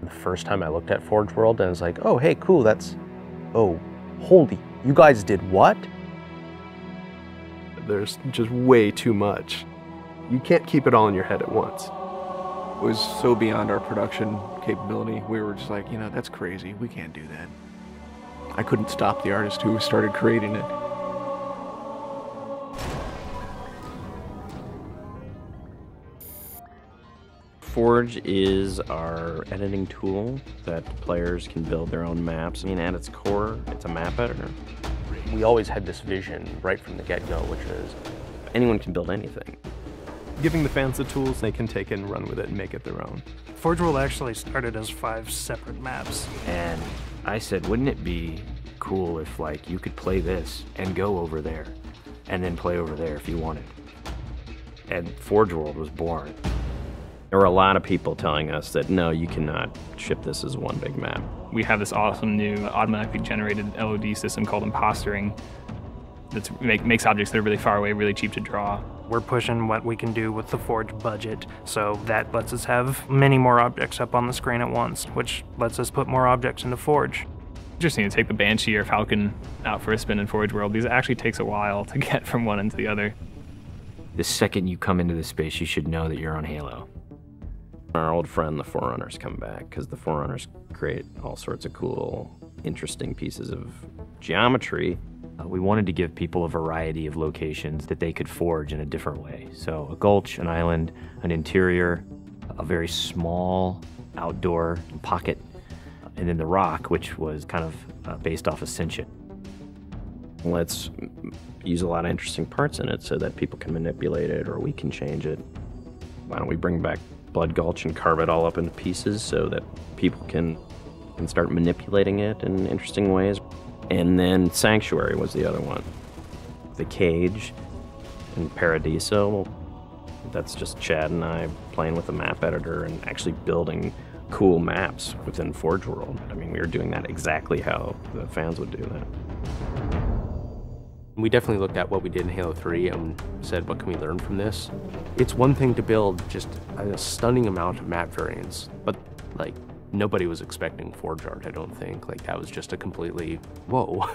The first time I looked at Forge World, and I was like, oh, hey, cool, oh, holy, you guys did what? There's just way too much. You can't keep it all in your head at once. It was so beyond our production capability. We were just like, that's crazy. We can't do that. I couldn't stop the artist who started creating it. Forge is our editing tool that players can build their own maps. I mean, at its core, it's a map editor. We always had this vision right from the get-go, which is anyone can build anything. Giving the fans the tools, they can take it and run with it and make it their own. Forge World actually started as 5 separate maps. And I said, wouldn't it be cool if like you could play this and go over there and then play over there if you wanted? And Forge World was born. There were a lot of people telling us that, no, you cannot ship this as one big map. We have this awesome new automatically generated LOD system called Impostering that makes objects that are really far away really cheap to draw. We're pushing what we can do with the Forge budget, so that lets us have many more objects up on the screen at once, which lets us put more objects into Forge. Interesting to take the Banshee or Falcon out for a spin in Forge World, because it actually takes a while to get from one into the other. The second you come into the space, you should know that you're on Halo. Our old friend, the Forerunners, come back, because the Forerunners create all sorts of cool, interesting pieces of geometry. We wanted to give people a variety of locations that they could forge in a different way. So a gulch, an island, an interior, a very small outdoor pocket, and then the rock, which was kind of based off Ascension. Let's use a lot of interesting parts in it so that people can manipulate it or we can change it. Why don't we bring back Blood Gulch and carve it all up into pieces so that people can start manipulating it in interesting ways. And then Sanctuary was the other one. The Cage and Paradiso, that's just Chad and I playing with the map editor and actually building cool maps within Forge World. I mean, we were doing that exactly how the fans would do that. we definitely looked at what we did in Halo 3 and said, what can we learn from this? It's one thing to build just a stunning amount of map variants, but like nobody was expecting Forge art, I don't think. Like that was just a completely, whoa,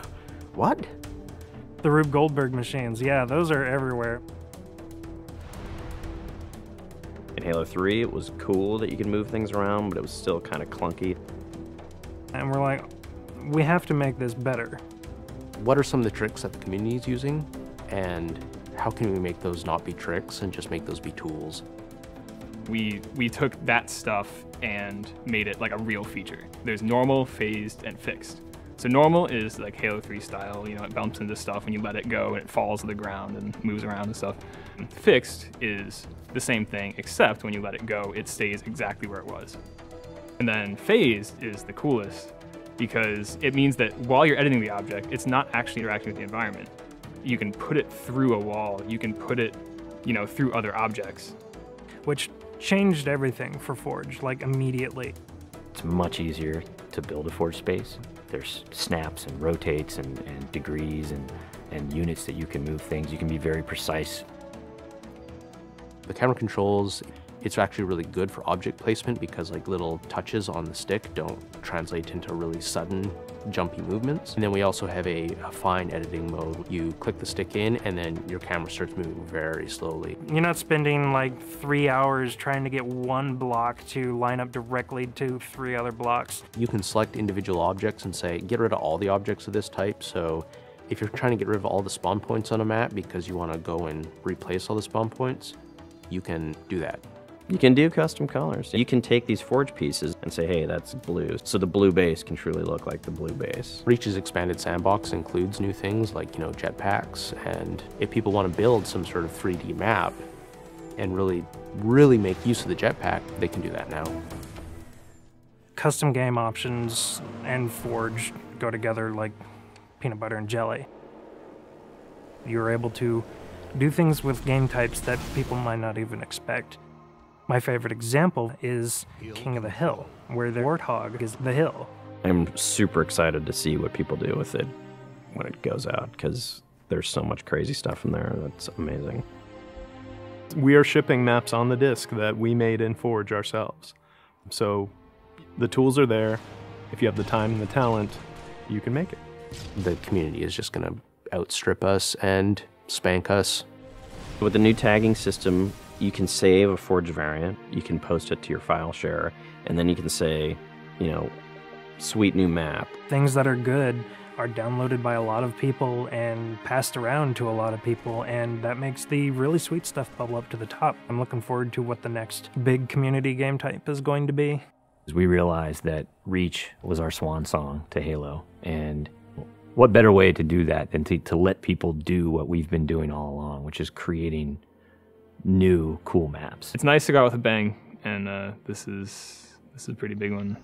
what? The Rube Goldberg machines, yeah, those are everywhere. In Halo 3, it was cool that you could move things around, but it was still kind of clunky. And we're like, we have to make this better. What are some of the tricks that the community is using, and how can we make those not be tricks and just make those be tools? We took that stuff and made it like a real feature. There's normal, phased, and fixed. So normal is like Halo 3 style, you know, it bumps into stuff when you let it go and it falls to the ground and moves around and stuff. And fixed is the same thing, except when you let it go, it stays exactly where it was. And then phased is the coolest because it means that while you're editing the object, it's not actually interacting with the environment. You can put it through a wall, you can put it, you know, through other objects. Which changed everything for Forge, like immediately. It's much easier to build a Forge space. There's snaps and rotates and degrees and units that you can move things. You can be very precise. The camera controls, it's actually really good for object placement because like little touches on the stick don't translate into really sudden jumpy movements. And then we also have a fine editing mode. You click the stick in and then your camera starts moving very slowly. You're not spending like 3 hours trying to get one block to line up directly to 3 other blocks. You can select individual objects and say, get rid of all the objects of this type. So if you're trying to get rid of all the spawn points on a map because you want to go and replace all the spawn points, you can do that. You can do custom colors. You can take these Forge pieces and say, hey, that's blue. So the blue base can truly look like the blue base. Reach's expanded sandbox includes new things like, you know, jetpacks. And if people want to build some sort of 3D map and really make use of the jetpack, they can do that now. Custom game options and Forge go together like peanut butter and jelly. You're able to do things with game types that people might not even expect. My favorite example is King of the Hill, where the warthog is the hill. I'm super excited to see what people do with it when it goes out, because there's so much crazy stuff in there that's amazing. We are shipping maps on the disk that we made in Forge ourselves. So The tools are there. If you have the time and the talent, you can make it. The community is just going to outstrip us and spank us. With the new tagging system, you can save a forged variant, you can post it to your file share, and then you can say, sweet new map. Things that are good are downloaded by a lot of people and passed around to a lot of people, and that makes the really sweet stuff bubble up to the top. I'm looking forward to what the next big community game type is going to be. We realized that Reach was our swan song to Halo, and what better way to do that than to let people do what we've been doing all along, which is creating new cool maps. It's nice to go out with a bang, and this is a pretty big one.